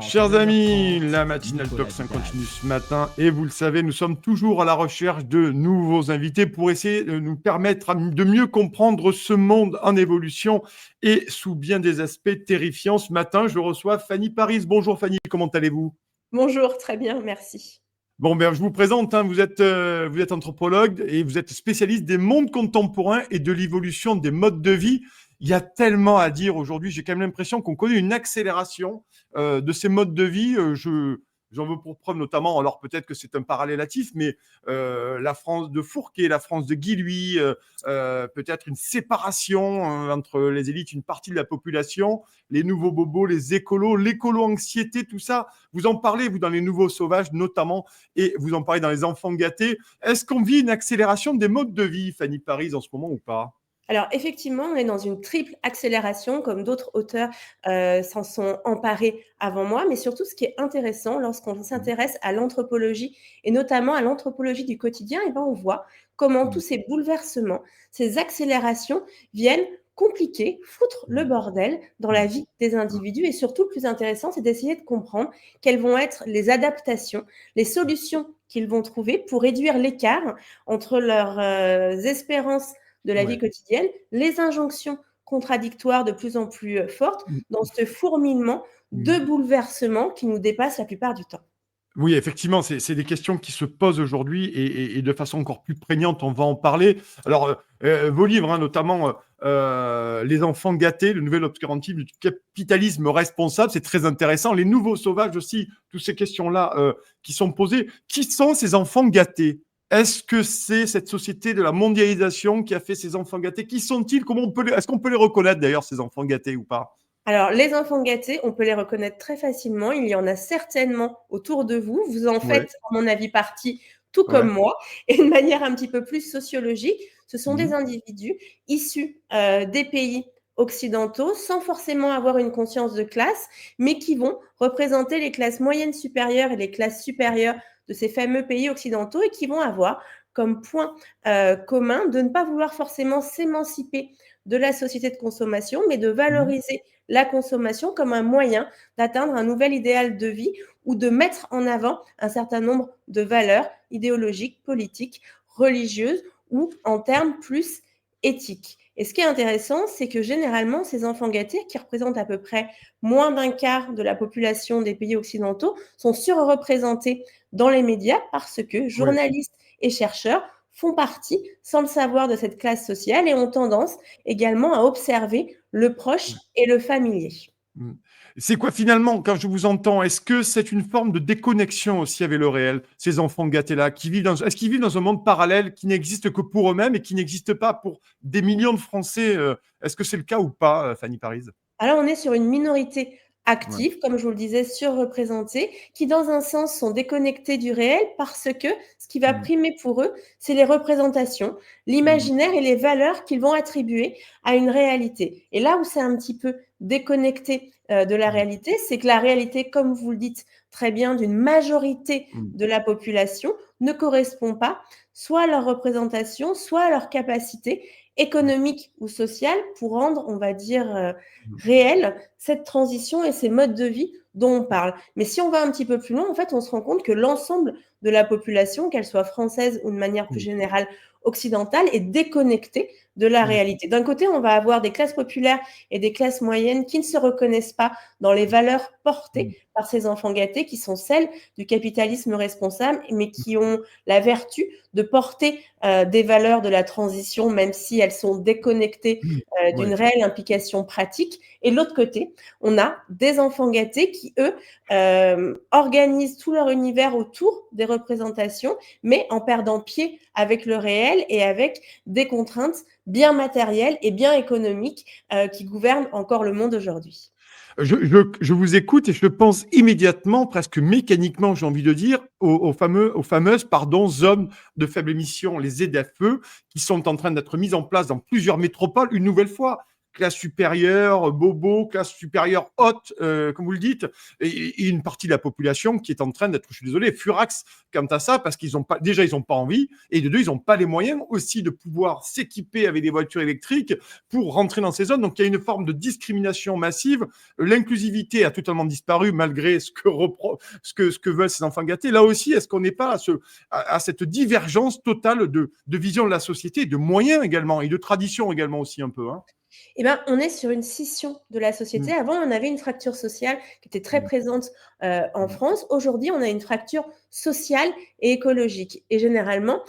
Chers amis, la matinale Top 5 continue ce matin et vous le savez, nous sommes toujours à la recherche de nouveaux invités pour essayer de nous permettre de mieux comprendre ce monde en évolution et sous bien des aspects terrifiants. Ce matin, je reçois Fanny Paris. Bonjour Fanny, comment allez-vous? Bonjour, très bien, merci. Bon, ben, je vous présente, vous êtes anthropologue et vous êtes spécialiste des mondes contemporains et de l'évolution des modes de vie. Il y a tellement à dire aujourd'hui. J'ai quand même l'impression qu'on connaît une accélération de ces modes de vie. J'en veux pour preuve notamment, alors peut-être que c'est un parallélatif, mais la France de Fourquet, la France de Guy, lui, peut-être une séparation entre les élites, une partie de la population, les nouveaux bobos, les écolos, l'écolo-anxiété, tout ça. Vous en parlez, vous, dans les nouveaux sauvages notamment, et vous en parlez dans les enfants gâtés. Est-ce qu'on vit une accélération des modes de vie, Fanny Paris, en ce moment ou pas? Alors effectivement, on est dans une triple accélération, comme d'autres auteurs s'en sont emparés avant moi, mais surtout ce qui est intéressant lorsqu'on s'intéresse à l'anthropologie, et notamment à l'anthropologie du quotidien, et ben on voit comment tous ces bouleversements, ces accélérations viennent compliquer, foutre le bordel dans la vie des individus, et surtout le plus intéressant, c'est d'essayer de comprendre quelles vont être les adaptations, les solutions qu'ils vont trouver pour réduire l'écart entre leurs espérances de la vie quotidienne, les injonctions contradictoires de plus en plus fortes dans ce fourmillement de bouleversements qui nous dépassent la plupart du temps. Oui, effectivement, c'est des questions qui se posent aujourd'hui et de façon encore plus prégnante, on va en parler. Alors, vos livres, notamment Les enfants gâtés, le nouvel obscurantisme du capitalisme responsable, c'est très intéressant. Les nouveaux sauvages aussi, toutes ces questions-là qui sont posées. Qui sont ces enfants gâtés? Est-ce que c'est cette société de la mondialisation qui a fait ces enfants gâtés? Qui sont-ils? Est-ce qu'on peut les reconnaître d'ailleurs, ces enfants gâtés ou pas? Alors, les enfants gâtés, on peut les reconnaître très facilement. Il y en a certainement autour de vous. Vous en Ouais, faites, à mon avis, partie, tout comme ouais. moi. Et de manière un petit peu plus sociologique, ce sont des Mhm. individus issus des pays occidentaux, sans forcément avoir une conscience de classe, mais qui vont représenter les classes moyennes supérieures et les classes supérieures de ces fameux pays occidentaux, et qui vont avoir comme point commun de ne pas vouloir forcément s'émanciper de la société de consommation, mais de Mhm. valoriser la consommation comme un moyen d'atteindre un nouvel idéal de vie ou de mettre en avant un certain nombre de valeurs idéologiques, politiques, religieuses ou en termes plus éthiques. Et ce qui est intéressant, c'est que généralement, ces enfants gâtés, qui représentent à peu près moins d'un quart de la population des pays occidentaux, sont surreprésentés dans les médias parce que Ouais. journalistes et chercheurs font partie, sans le savoir, de cette classe sociale et ont tendance également à observer le proche et le familier. Mmh. C'est quoi finalement, quand je vous entends, est-ce que c'est une forme de déconnexion aussi avec le réel, ces enfants gâtés-là, est-ce qu'ils vivent dans un monde parallèle qui n'existe que pour eux-mêmes et qui n'existe pas pour des millions de Français? Est-ce que c'est le cas ou pas, Fanny Paris? Alors, on est sur une minorité Ouais. active, comme je vous le disais, surreprésentée, qui, dans un sens, sont déconnectés du réel parce que ce qui va Mmh. primer pour eux, c'est les représentations, Mmh. l'imaginaire et les valeurs qu'ils vont attribuer à une réalité. Et là où c'est un petit peu déconnecté de la Mmh. réalité, c'est que la réalité, comme vous le dites très bien, d'une majorité Mmh. de la population ne correspond pas soit à leur représentation, soit à leur capacité économique ou sociale pour rendre, on va dire, Mmh. réelle cette transition et ces modes de vie dont on parle. Mais si on va un petit peu plus loin, en fait, on se rend compte que l'ensemble de la population, qu'elle soit française ou de manière plus Mmh. générale occidentale, est déconnectée de la Mmh. réalité. D'un côté, on va avoir des classes populaires et des classes moyennes qui ne se reconnaissent pas dans les valeurs Mmh. portées par ces enfants gâtés, qui sont celles du capitalisme responsable, mais qui ont la vertu de porter des valeurs de la transition, même si elles sont déconnectées Mmh. d'une Ouais. réelle implication pratique. Et de l'autre côté, on a des enfants gâtés qui, eux, organisent tout leur univers autour des représentations, mais en perdant pied avec le réel et avec des contraintes bien matérielles et bien économiques qui gouvernent encore le monde aujourd'hui. Je vous écoute et je pense immédiatement, presque mécaniquement, j'ai envie de dire, aux fameuses, zones de faible émission, les ZFE, qui sont en train d'être mises en place dans plusieurs métropoles, une nouvelle fois. classe supérieure, bobo, classe supérieure haute, comme vous le dites, et une partie de la population qui est en train d'être, je suis désolé, furax quant à ça, parce qu'ils ont pas, déjà, ils n'ont pas envie, et de deux, ils n'ont pas les moyens aussi de pouvoir s'équiper avec des voitures électriques pour rentrer dans ces zones. Donc, il y a une forme de discrimination massive. L'inclusivité a totalement disparu malgré ce que veulent ces enfants gâtés. Là aussi, est-ce qu'on n'est pas à cette divergence totale de vision de la société, de moyens également, et de tradition également aussi un peu, hein? Eh ben, on est sur une scission de la société. Mmh. Avant, on avait une fracture sociale qui était très Mmh. présente en Mmh. France. Aujourd'hui, on a une fracture sociale et écologique. Et généralement,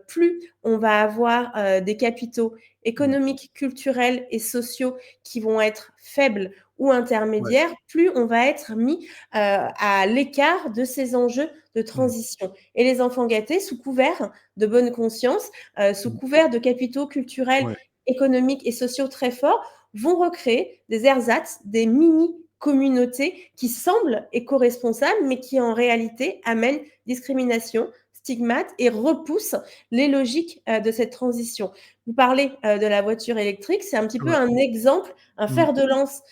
plus on va avoir des capitaux Mmh. économiques, culturels et sociaux qui vont être faibles ou Ouais. intermédiaires, plus on va être mis à l'écart de ces enjeux de Mmh. transition. Et les enfants gâtés, sous couvert de bonne conscience, sous Mmh. couvert de capitaux culturels Ouais. économiques et sociaux très forts, vont recréer des ersatz, des mini-communautés qui semblent éco-responsables, mais qui en réalité amènent discrimination, stigmate et repoussent les logiques de cette transition. Vous parlez de la voiture électrique, c'est un petit peu Ouais. un exemple, un Mmh. fer de lance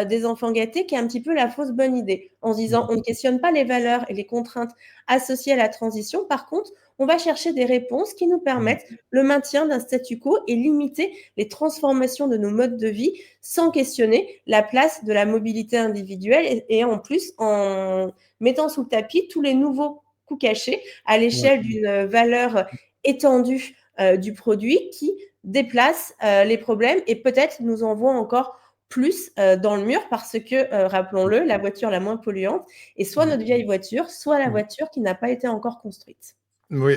des enfants gâtés qui est un petit peu la fausse bonne idée, en se disant Mmh. on ne questionne pas les valeurs et les contraintes associées à la transition, par contre, on va chercher des réponses qui nous Mmh. permettent le maintien d'un statu quo et limiter les transformations de nos modes de vie sans questionner la place de la mobilité individuelle et en plus en mettant sous le tapis tous les nouveaux coûts cachés à Ouais. l'échelle d'une valeur étendue du produit qui déplace les problèmes et peut-être nous envoie encore plus dans le mur parce que, rappelons-le, la voiture la moins polluante est soit Mmh. notre vieille voiture, soit la Mmh. voiture qui n'a pas été encore construite. Oui,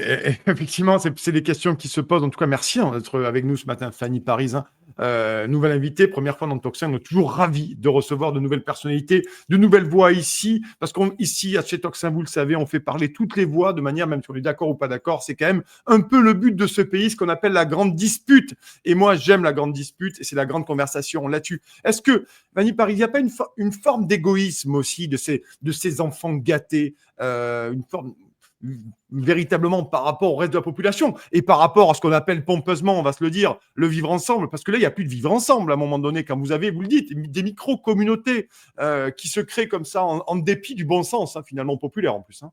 effectivement, c'est des questions qui se posent. En tout cas, merci d'être avec nous ce matin, Fanny Parizin, nouvelle invitée, première fois dans le Talk Show. On est toujours ravis de recevoir de nouvelles personnalités, de nouvelles voix ici, parce qu'ici, chez Talk Show, vous le savez, on fait parler toutes les voix de manière, même si on est d'accord ou pas d'accord, c'est quand même un peu le but de ce pays, ce qu'on appelle la grande dispute. Et moi, j'aime la grande dispute, et c'est la grande conversation là-dessus. Est-ce que, Fanny Parizin, il n'y a pas une forme d'égoïsme aussi de ces enfants gâtés, une forme véritablement par rapport au reste de la population et par rapport à ce qu'on appelle pompeusement, on va se le dire, le vivre ensemble, parce que là, il n'y a plus de vivre ensemble à un moment donné, quand vous avez, vous le dites, des micro-communautés qui se créent comme ça en dépit du bon sens, hein, finalement populaire en plus. Hein.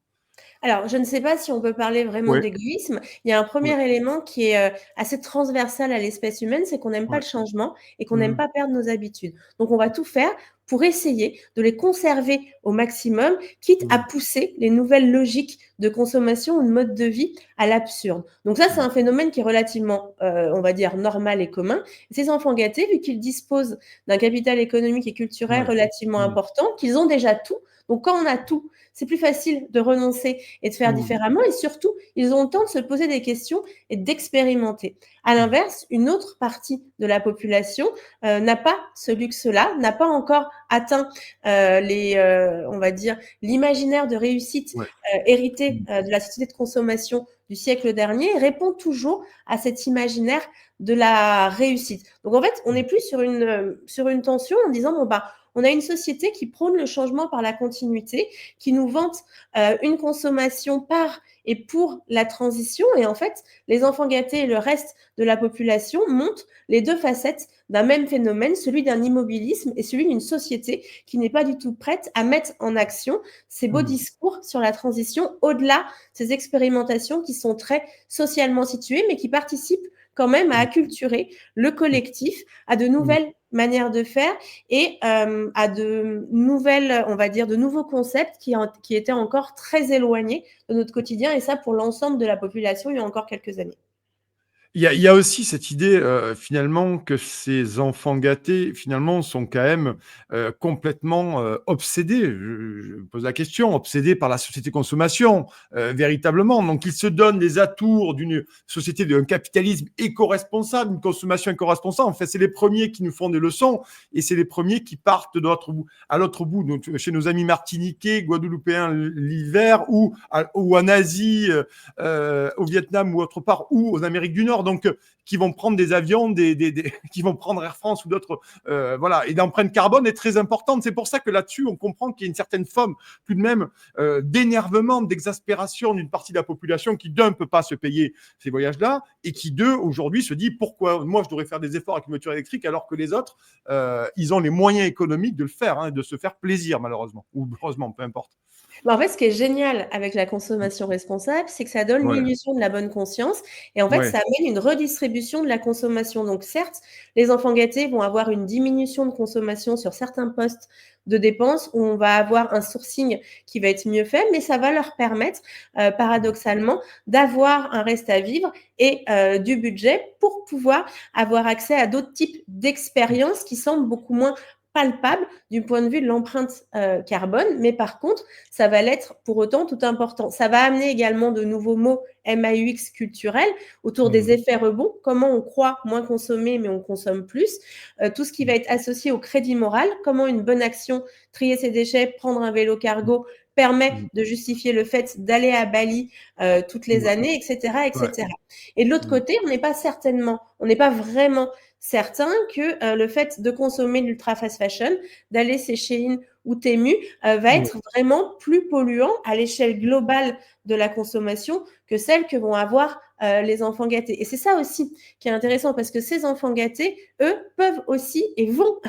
Alors, je ne sais pas si on peut parler vraiment Ouais, d'égoïsme. Il y a un ouais, premier élément qui est, assez transversal à l'espèce humaine, c'est qu'on n'aime pas ouais. le changement et qu'on n'aime Mmh, pas perdre nos habitudes. Donc on va tout faire pour essayer de les conserver au maximum, quitte à mmh, pousser les nouvelles logiques de consommation ou de mode de vie à l'absurde. Donc ça, c'est mmh, un phénomène qui est relativement, on va dire normal et commun. Ces enfants gâtés, vu qu'ils disposent d'un capital économique et culturel ouais, relativement mmh, important, qu'ils ont déjà tout. Donc quand on a tout, c'est plus facile de renoncer et de faire mmh, différemment. Et surtout, ils ont le temps de se poser des questions et d'expérimenter. À mmh, l'inverse, une autre partie de la population n'a pas ce luxe-là, n'a pas encore atteint on va dire, l'imaginaire de réussite ouais, hérité mmh, de la société de consommation du siècle dernier et répond toujours à cet imaginaire de la réussite. Donc en fait, on mmh, n'est plus sur une tension en disant bon bah on a une société qui prône le changement par la continuité, qui nous vante une consommation par et pour la transition. Et en fait, les enfants gâtés et le reste de la population montrent les deux facettes d'un même phénomène, celui d'un immobilisme et celui d'une société qui n'est pas du tout prête à mettre en action ces beaux mmh, discours sur la transition au-delà de ces expérimentations qui sont très socialement situées, mais qui participent quand même à mmh, acculturer le collectif à de mmh. nouvelles manières de faire et à de nouvelles, on va dire, de nouveaux concepts qui étaient encore très éloignés de notre quotidien, et ça pour l'ensemble de la population il y a encore quelques années. Il y a aussi cette idée, finalement, que ces enfants gâtés, finalement, sont quand même, complètement, obsédés. Je pose la question, obsédés par la société de consommation, véritablement. Donc ils se donnent les atours d'une société d'un capitalisme éco-responsable, une consommation éco-responsable. En fait, c'est les premiers qui nous font des leçons et c'est les premiers qui partent de l'autre bout à l'autre bout, donc chez nos amis martiniquais, guadeloupéens l'hiver ou en Asie, au Vietnam ou autre part, ou en Amérique du Nord. consommateurs, donc qui vont prendre des avions, qui vont prendre Air France ou d'autres, voilà. Et l'empreinte carbone est très importante. C'est pour ça que là-dessus, on comprend qu'il y a une certaine forme, tout de même, d'énervement, d'exaspération d'une partie de la population qui, d'un, peut pas se payer ces voyages-là, et qui, deux, aujourd'hui, se dit pourquoi moi je devrais faire des efforts avec une voiture électrique alors que les autres, ils ont les moyens économiques de le faire, hein, de se faire plaisir, malheureusement, ou heureusement, peu importe. En fait, ce qui est génial avec la consommation responsable, c'est que ça donne Ouais, l'illusion de la bonne conscience et en fait, ouais, ça amène une redistribution de la consommation. Donc certes, les enfants gâtés vont avoir une diminution de consommation sur certains postes de dépenses où on va avoir un sourcing qui va être mieux fait, mais ça va leur permettre, paradoxalement, d'avoir un reste à vivre et du budget pour pouvoir avoir accès à d'autres types d'expériences qui semblent beaucoup moins palpables du point de vue de l'empreinte carbone, mais par contre, ça va l'être pour autant tout important. Ça va amener également de nouveaux mots MAUX culturels autour des effets rebonds, comment on croit moins consommer mais on consomme plus, tout ce qui va être associé au crédit moral, comment une bonne action, trier ses déchets, prendre un vélo cargo, permet de justifier le fait d'aller à Bali toutes les ouais, années, etc., ouais. etc. Et de l'autre côté, on n'est pas vraiment certain que le fait de consommer l'ultra fast fashion, d'aller chez Shein ou Temu, va Ouais. être vraiment plus polluant à l'échelle globale de la consommation que celle que vont avoir les enfants gâtés. Et c'est ça aussi qui est intéressant parce que ces enfants gâtés, eux, peuvent aussi et vont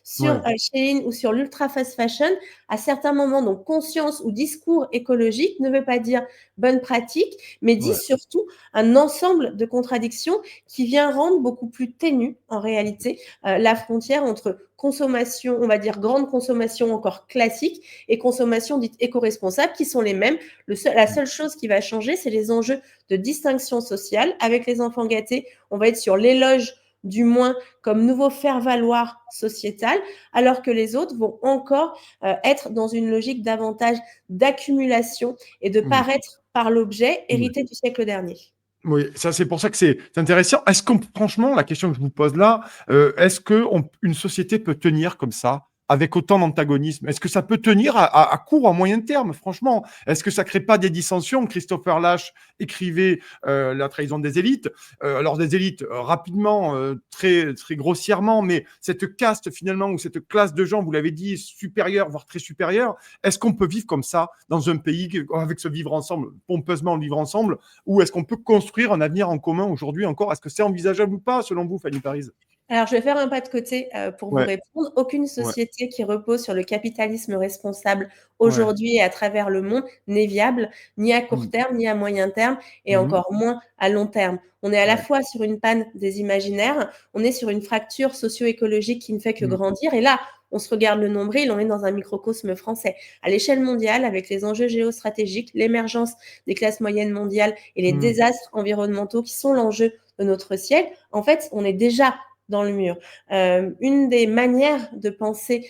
sur Ouais. Shein ou sur l'ultra fast fashion à certains moments. Donc, conscience ou discours écologique ne veut pas dire bonne pratique, mais dit Ouais. surtout un ensemble de contradictions qui vient rendre beaucoup plus ténue, en réalité, la frontière entre consommation, on va dire grande consommation encore classique et consommation dite éco-responsable qui sont les mêmes. La seule chose qui va changer, c'est les enjeux de distinction sociale. Avec les enfants gâtés, on va être sur l'éloge du moins comme nouveau faire-valoir sociétal, alors que les autres vont encore être dans une logique davantage d'accumulation et de Mmh. paraître par l'objet Ouais. hérité du siècle dernier. Oui, ça c'est pour ça que c'est intéressant. Est-ce qu'on franchement, la question que je vous pose là, est-ce qu'une société peut tenir comme ça, avec autant d'antagonisme? Est-ce que ça peut tenir à court, à moyen terme, franchement? Est-ce que ça crée pas des dissensions? Christopher Lasch écrivait La trahison des élites. Alors des élites, rapidement, très, très grossièrement, mais cette caste finalement, ou cette classe de gens, vous l'avez dit, supérieure, voire très supérieure, est-ce qu'on peut vivre comme ça dans un pays avec ce vivre ensemble, pompeusement vivre ensemble, ou est-ce qu'on peut construire un avenir en commun aujourd'hui encore? Est-ce que c'est envisageable ou pas, selon vous, Fanny Paris? Alors, je vais faire un pas de côté pour vous Ouais, répondre. Aucune ouais, société qui repose sur le capitalisme responsable ouais. aujourd'hui et à travers le monde n'est viable, ni à court Mmh. terme, ni à moyen terme, et Mmh. encore moins à long terme. On est à la Ouais. fois sur une panne des imaginaires, on est sur une fracture socio-écologique qui ne fait que Mmh. grandir, et là, on se regarde le nombril, on est dans un microcosme français. À l'échelle mondiale, avec les enjeux géostratégiques, l'émergence des classes moyennes mondiales et les Mmh. désastres environnementaux qui sont l'enjeu de notre siècle, en fait, on est déjà dans le mur. Une des manières de penser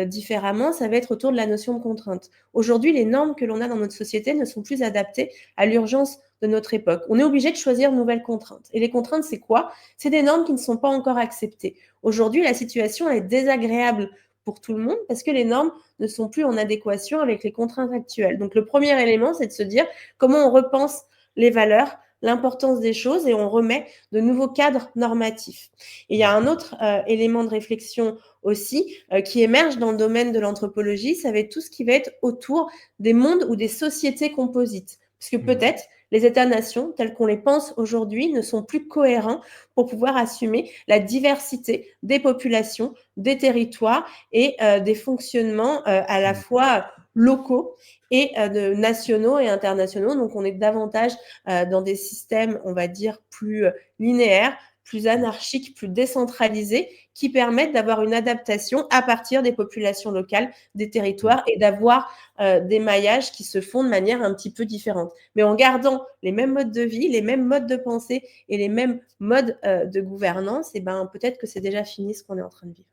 différemment, ça va être autour de la notion de contrainte. Aujourd'hui, les normes que l'on a dans notre société ne sont plus adaptées à l'urgence de notre époque. On est obligé de choisir de nouvelles contraintes. Et les contraintes, c'est quoi? C'est des normes qui ne sont pas encore acceptées. Aujourd'hui, la situation est désagréable pour tout le monde parce que les normes ne sont plus en adéquation avec les contraintes actuelles. Donc le premier élément, c'est de se dire comment on repense les valeurs, l'importance des choses et on remet de nouveaux cadres normatifs. Et il y a un autre élément de réflexion aussi qui émerge dans le domaine de l'anthropologie, ça va être tout ce qui va être autour des mondes ou des sociétés composites. Parce que Mmh. peut-être les États-nations, tels qu'on les pense aujourd'hui, ne sont plus cohérents pour pouvoir assumer la diversité des populations, des territoires et des fonctionnements à la Mmh. fois locaux et nationaux et internationaux. Donc, on est davantage dans des systèmes, on va dire, plus linéaires, plus anarchiques, plus décentralisés, qui permettent d'avoir une adaptation à partir des populations locales, des territoires, et d'avoir des maillages qui se font de manière un petit peu différente. Mais en gardant les mêmes modes de vie, les mêmes modes de pensée et les mêmes modes de gouvernance, et ben, peut-être que c'est déjà fini ce qu'on est en train de vivre.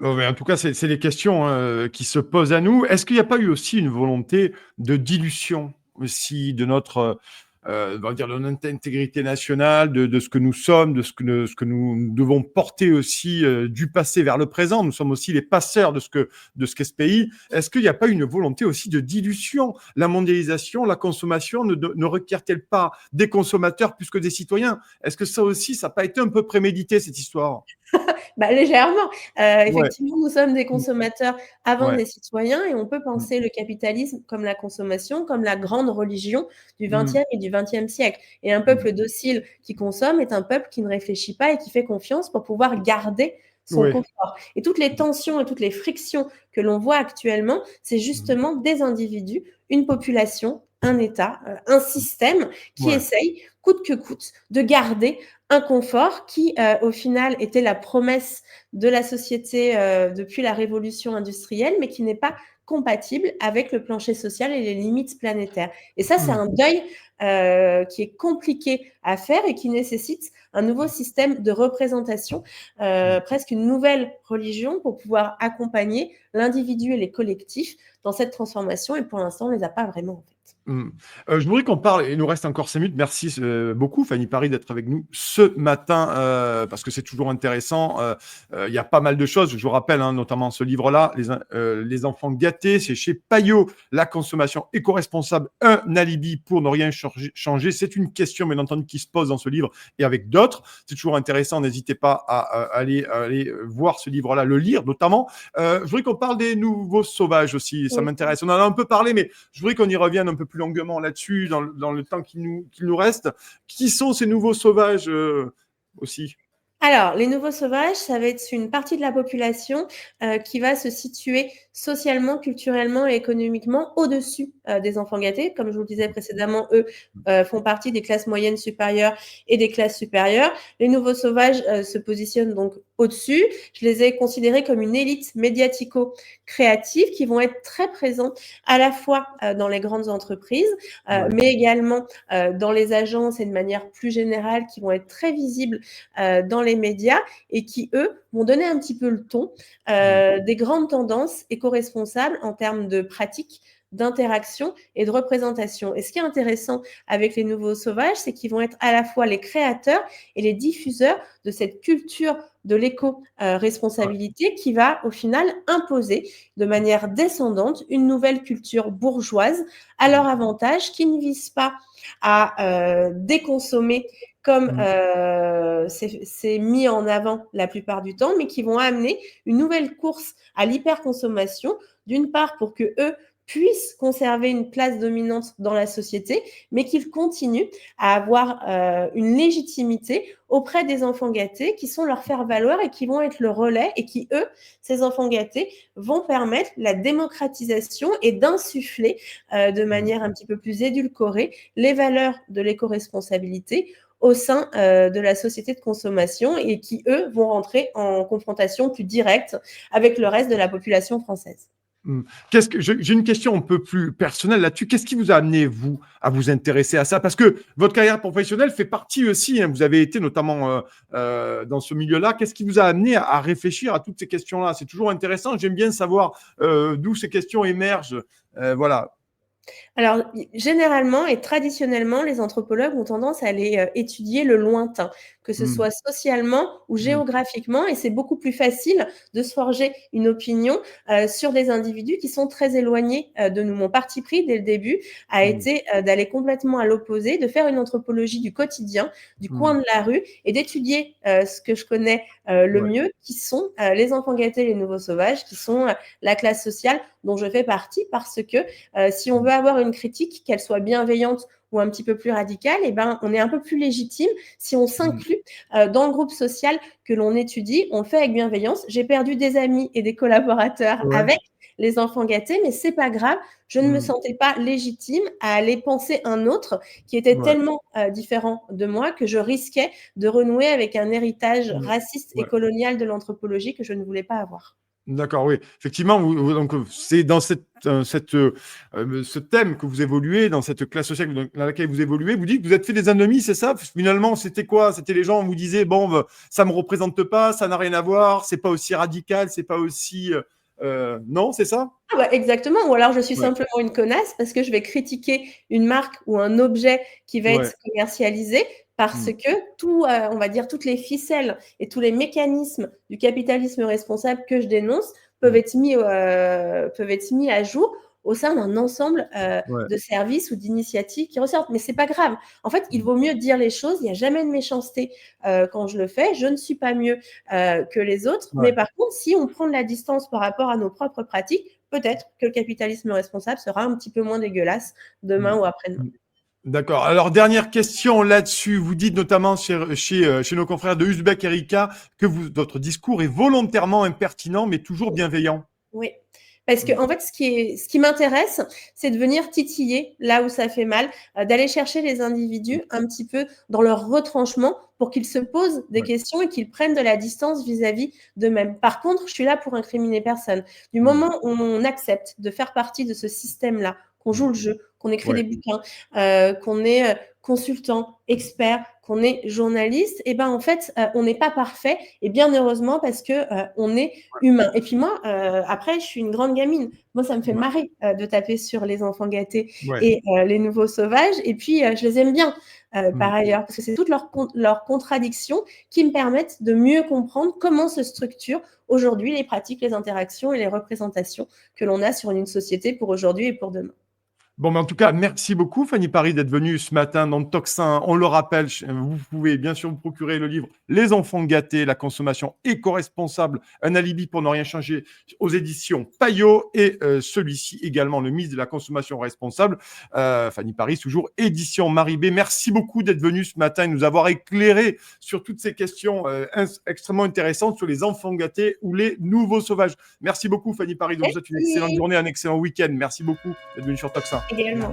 Oh, mais en tout cas, c'est les questions, hein, qui se posent à nous. Est-ce qu'il n'y a pas eu aussi une volonté de dilution aussi de notre, on va dire, de notre intégrité nationale, de ce que nous sommes, de ce que nous devons porter aussi du passé vers le présent. Nous sommes aussi les passeurs de ce qu'est ce pays. Est-ce qu'il n'y a pas une volonté aussi de dilution? La mondialisation, la consommation ne requiert-elle pas des consommateurs plus que des citoyens? Est-ce que ça aussi, ça n'a pas été un peu prémédité, cette histoire? Légèrement. Ouais. Effectivement, nous sommes des consommateurs avant Ouais. des citoyens et on peut penser le capitalisme comme la consommation, comme la grande religion du XXe et du XXe siècle. Et un peuple docile qui consomme est un peuple qui ne réfléchit pas et qui fait confiance pour pouvoir garder son Ouais. confort. Et toutes les tensions et toutes les frictions que l'on voit actuellement, c'est justement des individus, une population, un État, un système qui Ouais. essaye, coûte que coûte, de garder un confort qui, au final, était la promesse de la société depuis la révolution industrielle, mais qui n'est pas compatible avec le plancher social et les limites planétaires. Et ça, c'est un deuil qui est compliqué à faire et qui nécessite un nouveau système de représentation, presque une nouvelle religion pour pouvoir accompagner l'individu et les collectifs dans cette transformation. Et pour l'instant, on ne les a pas vraiment, en fait. Je voudrais qu'on parle, il nous reste encore 5 minutes. Merci beaucoup, Fanny Paris, d'être avec nous ce matin, parce que c'est toujours intéressant. Il y a pas mal de choses. Je vous rappelle, notamment ce livre-là, les enfants gâtés, c'est chez Payot, la consommation éco-responsable, un alibi pour ne rien changer. C'est une question, bien entendu, qui se pose dans ce livre et avec d'autres. C'est toujours intéressant. N'hésitez pas à aller voir ce livre-là, le lire notamment. Je voudrais qu'on parle des nouveaux sauvages aussi. Ça m'intéresse. On en a un peu parlé, mais je voudrais qu'on y revienne un peu plus longuement là-dessus dans le temps qu'il nous reste. Qui sont ces nouveaux sauvages aussi? Alors, les nouveaux sauvages, ça va être une partie de la population qui va se situer socialement, culturellement et économiquement au-dessus des enfants gâtés. Comme je vous le disais précédemment, eux font partie des classes moyennes supérieures et des classes supérieures. Les nouveaux sauvages se positionnent donc au-dessus. Je les ai considérés comme une élite médiatico-créative qui vont être très présents à la fois dans les grandes entreprises, mais également dans les agences et de manière plus générale, qui vont être très visibles dans les médias et qui, eux, vont donner un petit peu le ton des grandes tendances éco-responsables en termes de pratiques, d'interaction et de représentation. Et ce qui est intéressant avec les nouveaux sauvages, c'est qu'ils vont être à la fois les créateurs et les diffuseurs de cette culture de l'éco-responsabilité qui va au final imposer de manière descendante une nouvelle culture bourgeoise à leur avantage, qui ne vise pas à déconsommer comme c'est mis en avant la plupart du temps, mais qui vont amener une nouvelle course à l'hyperconsommation, d'une part pour que eux puissent conserver une place dominante dans la société, mais qu'ils continuent à avoir une légitimité auprès des enfants gâtés qui sont leur faire-valoir et qui vont être le relais et qui, eux, ces enfants gâtés, vont permettre la démocratisation et d'insuffler de manière un petit peu plus édulcorée les valeurs de l'éco-responsabilité au sein de la société de consommation et qui, eux, vont rentrer en confrontation plus directe avec le reste de la population française. J'ai une question un peu plus personnelle là-dessus. Qu'est-ce qui vous a amené, vous, à vous intéresser à ça? Parce que votre carrière professionnelle fait partie aussi, vous avez été notamment dans ce milieu-là. Qu'est-ce qui vous a amené à réfléchir à toutes ces questions-là? C'est toujours intéressant. J'aime bien savoir d'où ces questions émergent. Voilà. Alors, généralement et traditionnellement, les anthropologues ont tendance à aller étudier le lointain, que ce soit socialement ou géographiquement, et c'est beaucoup plus facile de se forger une opinion sur des individus qui sont très éloignés de nous. Mon parti pris, dès le début, a été d'aller complètement à l'opposé, de faire une anthropologie du quotidien, du coin de la rue, et d'étudier ce que je connais le mieux, qui sont les enfants gâtés, les nouveaux sauvages, qui sont la classe sociale dont je fais partie, parce que si on veut avoir une critique, qu'elle soit bienveillante ou un petit peu plus radicale, eh ben, on est un peu plus légitime si on s'inclut dans le groupe social que l'on étudie. On le fait avec bienveillance. J'ai perdu des amis et des collaborateurs avec les enfants gâtés, mais c'est pas grave. Je ne me sentais pas légitime à aller penser un autre qui était tellement différent de moi que je risquais de renouer avec un héritage raciste et colonial de l'anthropologie que je ne voulais pas avoir. D'accord, oui. Effectivement, donc, c'est dans ce thème que vous évoluez, dans cette classe sociale dans laquelle vous évoluez. Vous dites que vous êtes fait des ennemis, c'est ça? Finalement, c'était quoi? C'était les gens, vous disiez, bon, ça me représente pas, ça n'a rien à voir, c'est pas aussi radical, c'est pas aussi Non, c'est ça? Ah bah, exactement, ou alors je suis Ouais. simplement une connasse parce que je vais critiquer une marque ou un objet qui va Ouais. être commercialisé parce Mmh. que on va dire toutes les ficelles et tous les mécanismes du capitalisme responsable que je dénonce Mmh. peuvent être mis à jour au sein d'un ensemble, Ouais. de services ou d'initiatives qui ressortent. Mais c'est pas grave. En fait, il Mmh. vaut mieux dire les choses, il y a jamais de méchanceté, quand je le fais. Je ne suis pas mieux, que les autres, mais Ouais. par contre, si on prend de la distance par rapport à nos propres pratiques, peut-être que le capitalisme responsable sera un petit peu moins dégueulasse Mmh. demain ou après-demain. Mmh. D'accord. Alors, dernière question là-dessus. Vous dites notamment chez nos confrères de Uzbek Erika que votre discours est volontairement impertinent, mais toujours bienveillant. Oui, parce que Mmh. en fait, ce qui m'intéresse, c'est de venir titiller là où ça fait mal, d'aller chercher les Mmh. individus un petit peu dans leur retranchement pour qu'ils se posent des Ouais. questions et qu'ils prennent de la distance vis-à-vis d'eux-mêmes. Par contre, je suis là pour incriminer personne. Du Mmh. moment où on accepte de faire partie de ce système-là, qu'on Mmh. joue le jeu, qu'on écrit Ouais. des bouquins, qu'on est, consultant, expert, qu'on est journaliste, et ben, en fait, on n'est pas parfait et bien heureusement parce que, on est humain. Et puis moi, après, je suis une grande gamine. Moi, ça me fait Ouais. marrer de taper sur les enfants gâtés Ouais. et les nouveaux sauvages. Et puis, je les aime bien Mmh. par ailleurs, parce que c'est toutes leurs contradictions qui me permettent de mieux comprendre comment se structurent aujourd'hui les pratiques, les interactions et les représentations que l'on a sur une société pour aujourd'hui et pour demain. Bon, mais en tout cas, merci beaucoup, Fanny Paris, d'être venue ce matin dans le Tocsin. On le rappelle, vous pouvez bien sûr vous procurer le livre Les enfants gâtés, la consommation éco-responsable, un alibi pour ne rien changer aux éditions Payot et celui-ci également, Le mythe de la consommation responsable. Fanny Paris, toujours édition Maribé. Merci beaucoup d'être venue ce matin et nous avoir éclairé sur toutes ces questions extrêmement intéressantes sur les enfants gâtés ou les nouveaux sauvages. Merci beaucoup, Fanny Paris. Je vous souhaite une excellente Merci journée, un excellent week-end. Merci beaucoup d'être venue sur Tocsin. également.